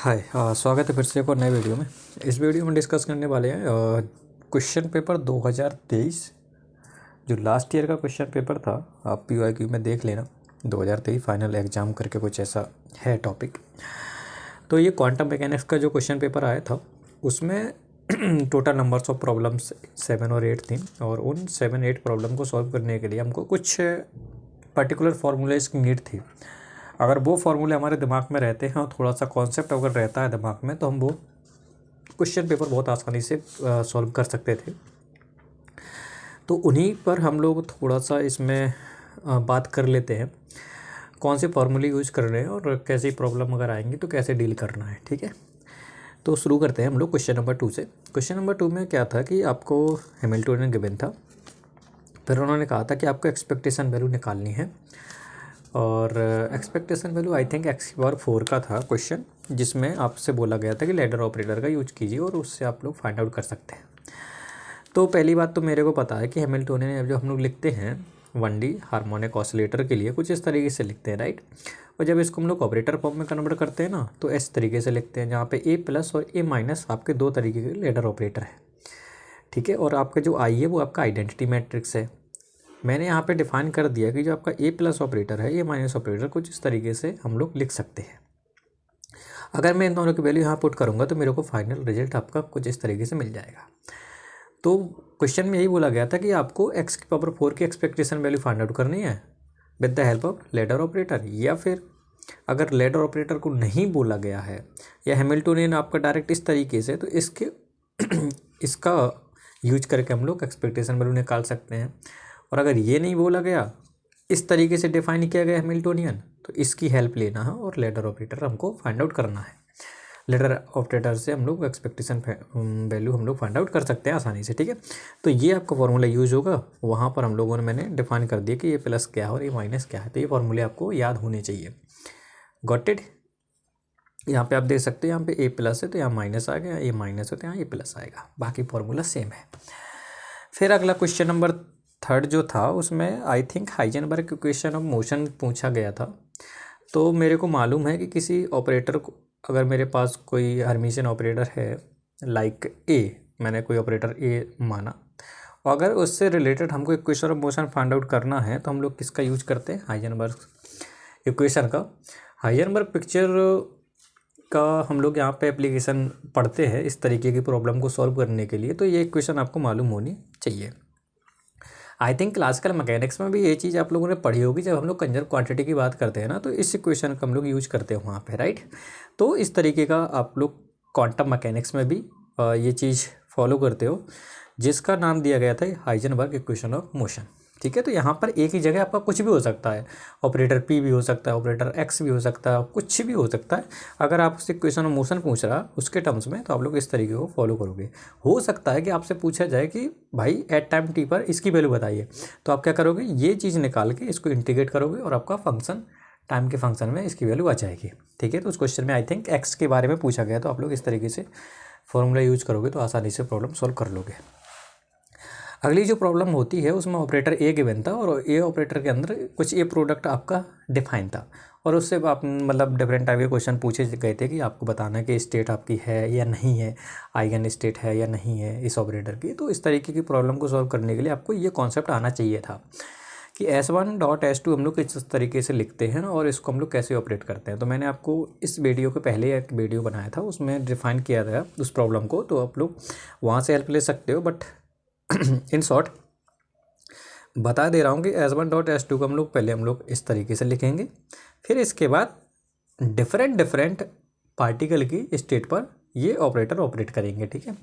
हाय स्वागत है फिर से एक और नए वीडियो में। इस वीडियो में डिस्कस करने वाले हैं क्वेश्चन पेपर 2023 जो लास्ट ईयर का क्वेश्चन पेपर था। आप PYQ में देख लेना, 2023 फाइनल एग्ज़ाम करके कुछ ऐसा है टॉपिक। तो ये क्वांटम मैकेनिक्स का जो क्वेश्चन पेपर आया था उसमें टोटल नंबर्स ऑफ प्रॉब्लम्स 7 और 8 थी, और उन 7-8 प्रॉब्लम को सॉल्व करने के लिए हमको कुछ पर्टिकुलर फार्मूलेज की नीड थी। अगर वो फार्मूले हमारे दिमाग में रहते हैं और थोड़ा सा कॉन्सेप्ट अगर रहता है दिमाग में, तो हम वो क्वेश्चन पेपर बहुत आसानी से सॉल्व कर सकते थे। तो उन्हीं पर हम लोग थोड़ा सा इसमें बात कर लेते हैं, कौन से फार्मूले यूज़ कर रहे हैं और कैसी प्रॉब्लम अगर आएंगी तो कैसे डील करना है। ठीक है, तो शुरू करते हैं हम लोग क्वेश्चन नंबर 2 से। क्वेश्चन नंबर 2 में क्या था कि आपको हैमिल्टनियन गिवन था, फिर उन्होंने कहा था कि आपको एक्सपेक्टेशन वैल्यू निकालनी है, और expectation value I think x⁴ का था क्वेश्चन, जिसमें आपसे बोला गया था कि लैडर ऑपरेटर का यूज कीजिए और उससे आप लोग फाइंड आउट कर सकते हैं। तो पहली बात तो मेरे को पता है कि हैमिल्टनियन जो हम लोग लिखते हैं 1D हार्मोनिक ऑसिलेटर के लिए कुछ इस तरीके से लिखते हैं, राइट। और जब इसको हम लोग ऑपरेटर फॉर्म में कन्वर्ट करते हैं ना, तो इस तरीके से लिखते हैं, जहाँ पे A+ और A- आपके दो तरीके के लैडर ऑपरेटर है। ठीक है, और आपका जो I है वो आपका आइडेंटिटी मैट्रिक्स है। मैंने यहाँ पे डिफाइन कर दिया कि जो आपका A+ ऑपरेटर है, A- ऑपरेटर कुछ इस तरीके से हम लोग लिख सकते हैं। अगर मैं इन दोनों की वैल्यू यहाँ पुट करूँगा तो मेरे को फाइनल रिजल्ट आपका कुछ इस तरीके से मिल जाएगा। तो क्वेश्चन में यही बोला गया था कि आपको x⁴ की एक्सपेक्टेशन वैल्यू फाइंड आउट करनी है with the help of ladder operator, या फिर अगर लैडर ऑपरेटर को नहीं बोला गया है या हैमिल्टनियन आपका डायरेक्ट इस तरीके से, तो इसका यूज करके हम लोग एक्सपेक्टेशन वैल्यू निकाल सकते हैं। और अगर ये नहीं बोला गया, इस तरीके से डिफाइन किया गया हैमिल्टनियन, तो इसकी हेल्प लेना है और लैडर ऑपरेटर हमको फाइंड आउट करना है। लैडर ऑपरेटर से हम लोग एक्सपेक्टेशन वैल्यू हम लोग फाइंड आउट कर सकते हैं आसानी से। ठीक है, तो ये आपका फॉर्मूला यूज होगा। वहाँ पर हम लोगों ने मैंने डिफाइन कर दिया कि A+ क्या है और A- क्या है, तो ये फॉर्मूले आपको याद होने चाहिए। Got it. यहाँ पे आप देख सकते हैं, यहाँ पे A+ है तो यहाँ माइनस आ गया, A- है तो यहाँ A+ आएगा, बाकी फॉर्मूला सेम है। फिर अगला क्वेश्चन नंबर 3 जो था उसमें I think Heisenberg equation of motion पूछा गया था। तो मेरे को मालूम है कि किसी ऑपरेटर को, अगर मेरे पास कोई हर्मिशियन ऑपरेटर है लाइक A, मैंने कोई ऑपरेटर A माना, और अगर उससे रिलेटेड हमको equation of motion find out करना है तो हम लोग किसका यूज करते हैं, हाइजेनबर्ग इक्वेशन का। हाइजेनबर्ग पिक्चर का हम लोग यहाँ पे एप्लीकेशन पढ़ते हैं इस तरीके की प्रॉब्लम को सॉल्व करने के लिए, तो ये इक्वेशन आपको मालूम होनी चाहिए। आई थिंक क्लासिकल मैकेनिक्स में भी ये चीज़ आप लोगों ने पढ़ी होगी, जब हम लोग कंजर्व क्वांटिटी की बात करते हैं ना, तो इस इक्वेशन का हम लोग यूज करते हैं वहाँ पे, राइट। तो इस तरीके का आप लोग क्वांटम मैकेनिक्स में भी ये चीज़ फॉलो करते हो, जिसका नाम दिया गया था हाइजेनबर्ग इक्वेशन ऑफ मोशन। ठीक है, तो यहाँ पर एक ही जगह आपका कुछ भी हो सकता है, ऑपरेटर P भी हो सकता है, ऑपरेटर X भी हो सकता है, कुछ भी हो सकता है। अगर आप उससे इक्वेशन ऑफ मोशन पूछ रहा उसके टर्म्स में, तो आप लोग इस तरीके को फॉलो करोगे। हो सकता है कि आपसे पूछा जाए कि भाई एट टाइम T पर इसकी वैल्यू बताइए, तो आप क्या करोगे, ये चीज़ निकाल के इसको इंटीग्रेट करोगे और आपका फंक्शन टाइम के फंक्शन में इसकी वैल्यू आ जाएगी। ठीक है, तो उस क्वेश्चन में आई थिंक X के बारे में पूछा गया, तो आप लोग इस तरीके से फॉर्मूला यूज करोगे तो आसानी से प्रॉब्लम सॉल्व कर लोगे। अगली जो प्रॉब्लम होती है उसमें ऑपरेटर A गिवन था, और A ऑपरेटर के अंदर कुछ A प्रोडक्ट आपका डिफाइन था, और उससे आप मतलब डिफरेंट टाइप के क्वेश्चन पूछे गए थे कि आपको बताना है कि स्टेट आपकी है या नहीं है, आइगन स्टेट है या नहीं है इस ऑपरेटर की। तो इस तरीके की प्रॉब्लम को सॉल्व करने के लिए आपको ये कॉन्सेप्ट आना चाहिए था कि S1.S2 हम लोग किस तरीके से लिखते हैं और इसको हम लोग कैसे ऑपरेट करते हैं। तो मैंने आपको इस वीडियो के पहले एक वीडियो बनाया था, उसमें डिफाइन किया था उस प्रॉब्लम को, तो आप लोग वहाँ से हेल्प ले सकते हो। बट इन शॉर्ट बता दे रहा हूँ कि S1.S2 को हम लोग इस तरीके से लिखेंगे, फिर इसके बाद डिफरेंट पार्टिकल की स्टेट पर ये ऑपरेटर ऑपरेट करेंगे। ठीक है,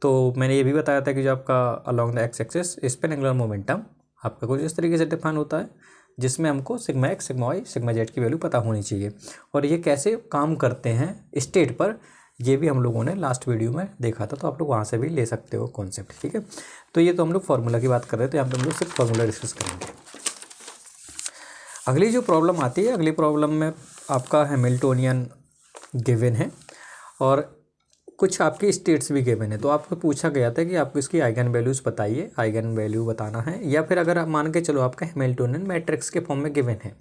तो मैंने ये भी बताया था कि जो आपका along the x axis spin angular momentum आपका कुछ इस तरीके से डिफाइन होता है, जिसमें हमको σx, σy, σz की वैल्यू पता होनी चाहिए, और ये कैसे काम करते हैं स्टेट पर, ये भी हम लोगों ने लास्ट वीडियो में देखा था, तो आप लोग वहाँ से भी ले सकते हो कॉन्सेप्ट। ठीक है, तो ये तो हम लोग फार्मूला की बात कर रहे थे, यहाँ पे हम लोग सिर्फ फार्मूला डिस्कस करेंगे। अगली जो प्रॉब्लम आती है, अगली प्रॉब्लम में आपका हैमिल्टनियन गिवन है और कुछ आपकी स्टेट्स भी गिवन है। तो आपको पूछा गया था कि आपको इसकी आइगन वैल्यूज़ बताइए, आइगन वैल्यू बताना है, या फिर अगर आप मान के चलो आपका हैमिल्टनियन मैट्रिक्स के फॉर्म में गिवन है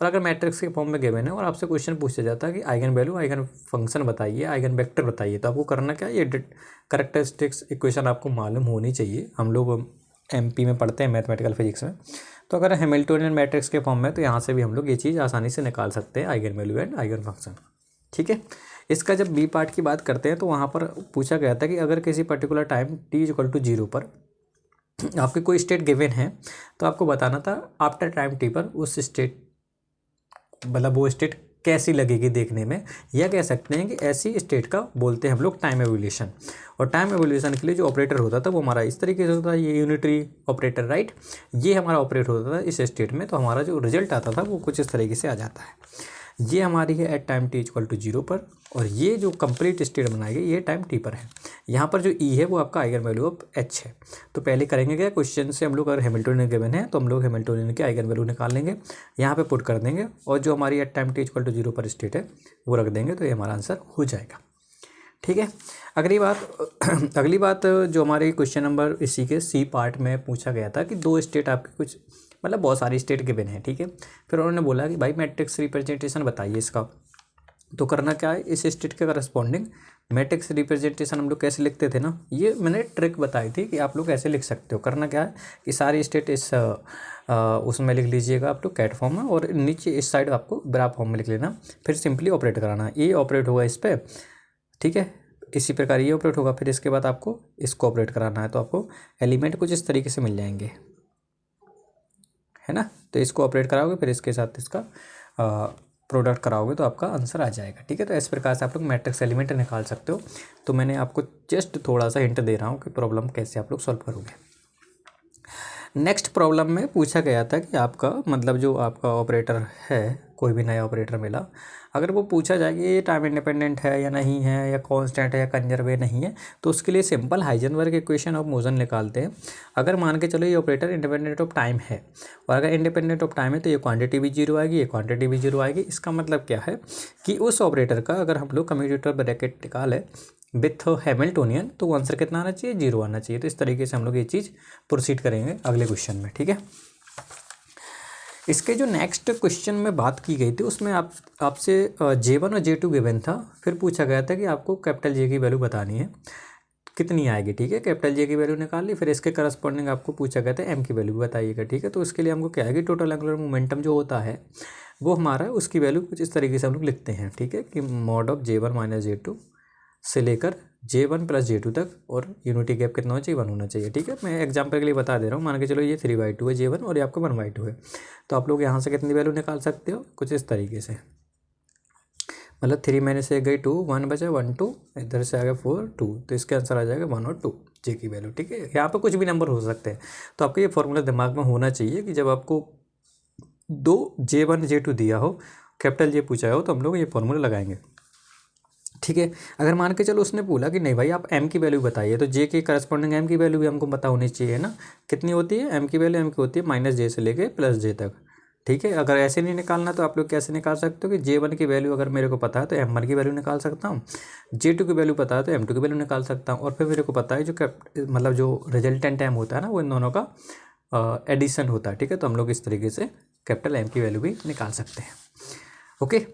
और अगर मैट्रिक्स के फॉर्म में गिवन है और आपसे क्वेश्चन पूछा जाता है कि आइगन वैल्यू आइगन फंक्शन बताइए, आइगन वेक्टर बताइए, तो आपको करना क्या है, ये कैरेक्टरिस्टिक्स इक्वेशन आपको मालूम होनी चाहिए। हम लोग एमपी में पढ़ते हैं मैथमेटिकल फिजिक्स में, तो अगर हैमिल्टोनियन मैट्रिक्स के फॉर्म में तो यहाँ से भी हम लोग ये चीज़ आसानी से निकाल सकते हैं, eigen value and eigen function. ठीक है, इसका जब बी पार्ट की बात करते हैं तो वहाँ पर पूछा गया था कि अगर किसी पर्टिकुलर टाइम t=0 पर आपके कोई स्टेट गिवन है तो आपको बताना था आफ्टर टाइम टी पर उस स्टेट, मतलब वो स्टेट कैसी लगेगी देखने में, या कह सकते हैं कि ऐसी स्टेट का बोलते हैं हम लोग टाइम एवोल्यूशन। और टाइम एवोल्यूशन के लिए जो ऑपरेटर होता था वो हमारा इस तरीके से होता था, ये यूनिटरी ऑपरेटर, राइट, ये हमारा ऑपरेट होता था इस स्टेट में, तो हमारा जो रिजल्ट आता था वो कुछ इस तरीके से आ जाता है। ये हमारी है एट टाइम t=0 पर, और ये जो कंप्लीट स्टेट बनाई गई ये टाइम t पर है। यहाँ पर जो e है वो आपका आइगन वैल्यू ऑफ h है। तो पहले करेंगे क्या, क्वेश्चन से हम लोग अगर हैमिल्टोनियन गिवन है तो हम लोग हैमिल्टोनियन की आइगन वैल्यू निकाल लेंगे, यहाँ पे पुट कर देंगे, और जो हमारी एट टाइम t=0 पर स्टेट है वो रख देंगे, तो ये हमारा आंसर हो जाएगा। ठीक है, अगली बात जो हमारे क्वेश्चन नंबर इसी के सी पार्ट में पूछा गया था कि दो स्टेट आपके कुछ, मतलब बहुत सारी स्टेट गिवन है। ठीक है, फिर उन्होंने बोला कि भाई मैट्रिक्स रिप्रेजेंटेशन बताइए इसका। तो करना क्या है, इस स्टेट के करस्पॉन्डिंग मैट्रिक्स रिप्रेजेंटेशन हम लोग कैसे लिखते थे ना, ये मैंने ट्रिक बताई थी कि आप लोग ऐसे लिख सकते हो। करना क्या है कि सारी स्टेट इस उसमें लिख लीजिएगा आप लोग कैट फॉर्म में, और नीचे इस साइड आपको ब्रा फॉर्म में लिख लेना, फिर सिंपली ऑपरेट कराना। ये ऑपरेट होगा इस पर, ठीक है, इसी प्रकार ये ऑपरेट होगा, फिर इसके बाद आपको इसको ऑपरेट कराना है, तो आपको एलिमेंट कुछ इस तरीके से मिल जाएंगे, है ना। तो इसको ऑपरेट कराओगे, फिर इसके साथ इसका प्रोडक्ट कराओगे तो आपका आंसर आ जाएगा। ठीक है, तो इस प्रकार से आप लोग मैट्रिक्स एलिमेंट निकाल सकते हो। तो मैंने आपको जस्ट थोड़ा सा हिंट दे रहा हूँ कि प्रॉब्लम कैसे आप लोग सॉल्व करोगे। नेक्स्ट प्रॉब्लम में पूछा गया था कि आपका मतलब जो आपका ऑपरेटर है, कोई भी नया ऑपरेटर मिला, अगर वो पूछा जाए कि ये टाइम इंडिपेंडेंट है या नहीं है, या कांस्टेंट है या कंजर्वे नहीं है, तो उसके लिए simple Heisenberg equation of motion निकालते हैं। अगर मान के चलो ये ऑपरेटर इंडिपेंडेंट ऑफ टाइम है, और अगर इंडिपेंडेंट ऑफ टाइम है तो ये क्वांटिटी भी जीरो आएगी, ये क्वांटिटी भी जीरो आएगी। इसका मतलब क्या है कि उस ऑपरेटर का अगर हम लोग कम्यूटेटर ब्रैकेट निकाले विथ हैमिल्टोनियन, तो वो आंसर कितना आना चाहिए, जीरो आना चाहिए। तो इस तरीके से हम लोग ये चीज़ प्रोसीड करेंगे अगले क्वेश्चन में। ठीक है, इसके जो नेक्स्ट क्वेश्चन में बात की गई थी उसमें आपसे J1 और J2 गिवन था। फिर पूछा गया था कि आपको कैपिटल J की वैल्यू बतानी है, कितनी आएगी। ठीक है, कैपिटल J की वैल्यू निकाल ली, फिर इसके करस्पॉन्डिंग आपको पूछा गया था M की वैल्यू बताइएगा। ठीक है, तो उसके लिए हमको क्या आएगी, टोटल एंगुलर मोमेंटम जो होता है वो हमारा, उसकी वैल्यू कुछ इस तरीके से हम लोग लिखते हैं। ठीक है, कि मॉड ऑफ J1 - J2 से लेकर J1 + J2 तक, और यूनिटी गैप कितना होना चाहिए, 1 होना चाहिए। ठीक है, मैं एग्जांपल के लिए बता दे रहा हूँ। मान के चलो ये 3/2 है J1 और ये आपका 1/2 है, तो आप लोग यहाँ से कितनी वैल्यू निकाल सकते हो, कुछ इस तरीके से, मतलब 3 में से गई 2, 1 बचा 1 2, इधर से आ गया 4 2, तो इसका आंसर आ जाएगा 1 और 2 J की वैल्यू। ठीक है, यहाँ पर कुछ भी नंबर हो सकते हैं, तो आपको ये फॉर्मूला दिमाग में होना चाहिए कि जब आपको दो J1 J2 दिया हो, कैपिटल J पूछा हो, तो हम लोग ये फॉर्मूला लगाएंगे। ठीक है, अगर मान के चलो उसने बोला कि नहीं भाई आप M की वैल्यू बताइए, तो J के करस्पॉन्डिंग M की वैल्यू भी हमको पता होनी चाहिए ना, कितनी होती है M की वैल्यू, M की होती है -J से लेके +J तक। ठीक है, अगर ऐसे नहीं निकालना तो आप लोग कैसे निकाल सकते हो कि J1 की वैल्यू अगर मेरे को पता है तो M1 की वैल्यू निकाल सकता हूँ, J2 की वैल्यू पता है तो M2 की वैल्यू निकाल सकता हूँ, और फिर मेरे को पता है जो मतलब जो रिजल्टेंट टाइम होता है ना, वो इन दोनों का एडिशन होता है। ठीक है, तो हम लोग इस तरीके से कैपिटल M की वैल्यू भी निकाल सकते हैं। ओके,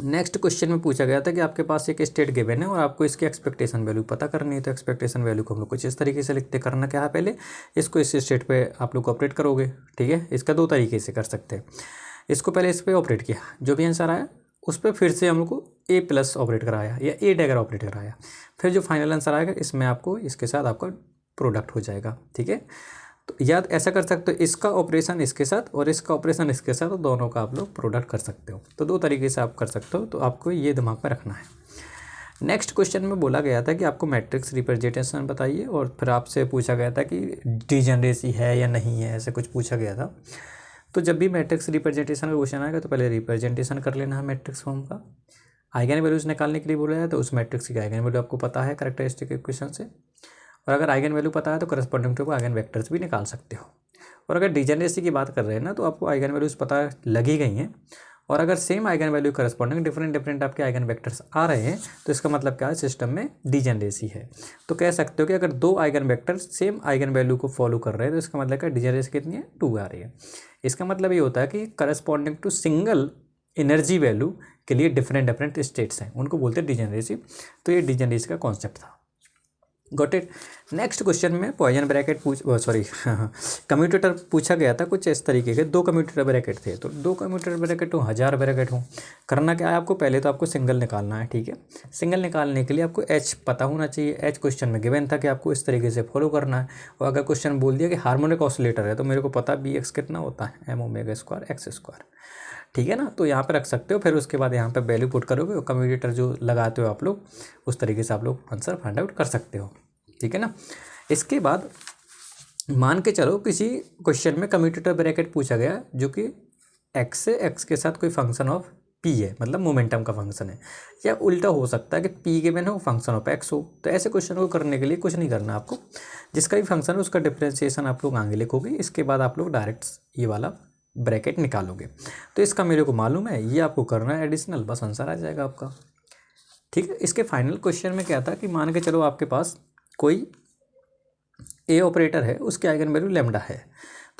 नेक्स्ट क्वेश्चन में पूछा गया था कि आपके पास एक स्टेट गिवन है और आपको इसकी एक्सपेक्टेशन वैल्यू पता करनी है। तो एक्सपेक्टेशन वैल्यू को हम लोग कुछ इस तरीके से लिखते, करना क्या है, पहले इसको इस स्टेट पे आप लोग ऑपरेट करोगे। ठीक है, इसका दो तरीके से कर सकते हैं। इसको पहले इस पर ऑपरेट किया, जो भी आंसर आया उस पर फिर से हम लोग को A+ ऑपरेट कराया या A डैगर ऑपरेट कराया, फिर जो फाइनल आंसर आएगा इसमें आपको इसके साथ आपका प्रोडक्ट हो जाएगा। ठीक है, तो याद ऐसा कर सकते हो, इसका ऑपरेशन इसके साथ और इसका ऑपरेशन इसके साथ, तो दोनों का आप लोग प्रोडक्ट कर सकते हो। तो दो तरीके से आप कर सकते हो, तो आपको ये दिमाग में रखना है। नेक्स्ट क्वेश्चन में बोला गया था कि आपको मैट्रिक्स रिप्रेजेंटेशन बताइए, और फिर आपसे पूछा गया था कि डिजेनरेसी है या नहीं है, ऐसे कुछ पूछा गया था। तो जब भी मैट्रिक्स रिप्रेजेंटेशन का क्वेश्चन आएगा तो पहले रिप्रेजेंटेशन कर लेना है मैट्रिक्स फॉर्म का। आइगन वैल्यूज निकालने के लिए बोला है तो उस मैट्रिक्स की आइगन वैल्यू आपको पता है कैरेक्टरिस्टिक इक्वेशन से, और अगर आइगन वैल्यू पता है तो करस्पॉन्डिंग टू आइगन वेक्टर्स भी निकाल सकते हो। और अगर डिजेनरेसी की बात कर रहे हैं ना, तो आपको आइगन वैल्यूज पता लगी गई हैं, और अगर same eigen value corresponding different आपके आइगन वेक्टर्स आ रहे हैं, तो इसका मतलब क्या है, सिस्टम में डिजेनरेसी है। तो कह सकते हो कि अगर दो eigen vectors same eigen value को फॉलो कर रहे हैं तो इसका मतलब क्या, डिजेनरेसी कितनी है, 2 आ रही है। इसका मतलब ये होता है कि corresponding to single energy value के लिए डिफरेंट स्टेट्स हैं, उनको बोलते हैं डिजेनरेसी। तो ये डिजेनरेसी का कॉन्सेप्ट था। Got it. नेक्स्ट क्वेश्चन में पॉइजन ब्रैकेट कम्यूटेटर पूछा गया था कुछ इस तरीके के। 2 कम्यूटेटर ब्रैकेट थे, तो 2 कम्यूटेटर ब्रैकेट हो, 1000 ब्रैकेट हो। करना क्या है आपको, पहले तो आपको सिंगल निकालना है, ठीक है। सिंगल निकालने के लिए आपको एच पता होना चाहिए। एच क्वेश्चन में गिवन था कि आपको इस तरीके से फॉलो करना है। और अगर क्वेश्चन बोल दिया कि हार्मोनिक ऑसिलेटर है, तो मेरे को पता बी एक्स कितना होता है, M omega square X square, ठीक है ना। तो यहाँ पे रख सकते हो, फिर उसके बाद यहाँ पे वैल्यू पुट करोगे और कम्यूटेटर जो लगाते हो आप लोग, उस तरीके से आप लोग आंसर फाइंड आउट कर सकते हो, ठीक है ना। इसके बाद मान के चलो किसी क्वेश्चन में कम्यूटेटर ब्रैकेट पूछा गया जो कि एक्स से एक्स के साथ कोई फंक्शन ऑफ पी है, मतलब मोमेंटम का फंक्शन है, या उल्टा हो सकता है कि पी गिवन हो फंक्शन ऑफ एक्स हो। तो ऐसे क्वेश्चन को करने के लिए कुछ नहीं करना आपको, जिसका भी फंक्शन है उसका डिफरेंशिएशन आप लोग आगे लिखोगे, इसके बाद आप लोग डायरेक्ट ये वाला ब्रैकेट निकालोगे। तो इसका मेरे को मालूम है, ये आपको करना है एडिशनल, बस आंसर आ जाएगा आपका, ठीक है। इसके फाइनल क्वेश्चन में क्या था कि मान के चलो आपके पास कोई ए ऑपरेटर है, उसकी आइगन वैल्यू लैम्डा है।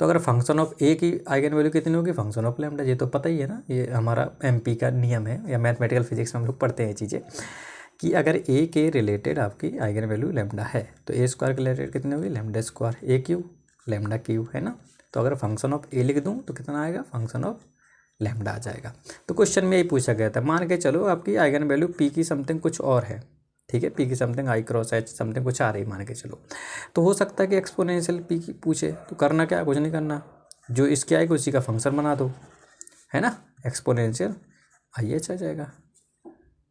तो अगर फंक्शन ऑफ ए की आइगन वैल्यू कितनी होगी, फंक्शन ऑफ लैम्डा, ये तो पता ही है ना, ये हमारा एमपी का नियम है, या मैथमेटिकल फिजिक्स में हम लोग पढ़ते हैं चीज़ें कि अगर ए के रिलेटेड आपकी आइगन वैल्यू लैम्डा है तो ए स्क्वायर के रिलेटेड कितनी होगी, लैम्डा स्क्वायर, ए क्यू लैम्डा क्यू, है ना। तो अगर फंक्शन ऑफ ए लिख दूँ तो कितना आएगा, फंक्शन ऑफ लैम्डा आ जाएगा। तो क्वेश्चन में यही पूछा गया था। मान के चलो आपकी आइगन वैल्यू पी की समथिंग कुछ और है, ठीक है, पी की something I cross H something कुछ आ रही मान के चलो। तो हो सकता है कि एक्सपोनेंशियल पी की पूछे, तो करना क्या, कुछ नहीं करना, जो इसके आएगा उसी का फंक्शन बना दो, है ना, एक्सपोनेंशियल आई एच आ जाएगा,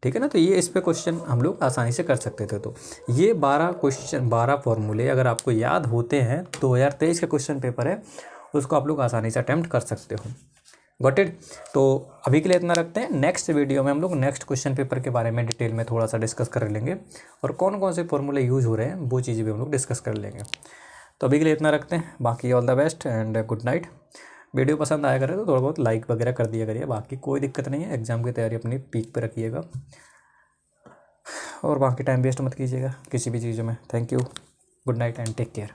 ठीक है ना। तो ये इस पे क्वेश्चन हम लोग आसानी से कर सकते थे। तो ये 12 क्वेश्चन, 12 फॉर्मूले अगर आपको याद होते हैं, 2023 का क्वेश्चन पेपर है, उसको आप लोग आसानी से अटैम्प्ट कर सकते हो। Got it. तो अभी के लिए इतना रखते हैं। नेक्स्ट वीडियो में हम लोग नेक्स्ट क्वेश्चन पेपर के बारे में डिटेल में थोड़ा सा डिस्कस कर लेंगे, और कौन कौन से फॉर्मूले यूज़ हो रहे हैं वो चीज़ें भी हम लोग डिस्कस कर लेंगे। तो अभी के लिए इतना रखते हैं। बाकी all the best and good night. Video पसंद आया करे तो थोड़ा बहुत लाइक वगैरह कर दिया करिए, बाकी कोई दिक्कत नहीं है। एग्ज़ाम की तैयारी अपनी पीक पे रखिएगा, और बाकी टाइम वेस्ट मत कीजिएगा किसी भी चीज़ों में। Thank you, good night and take care.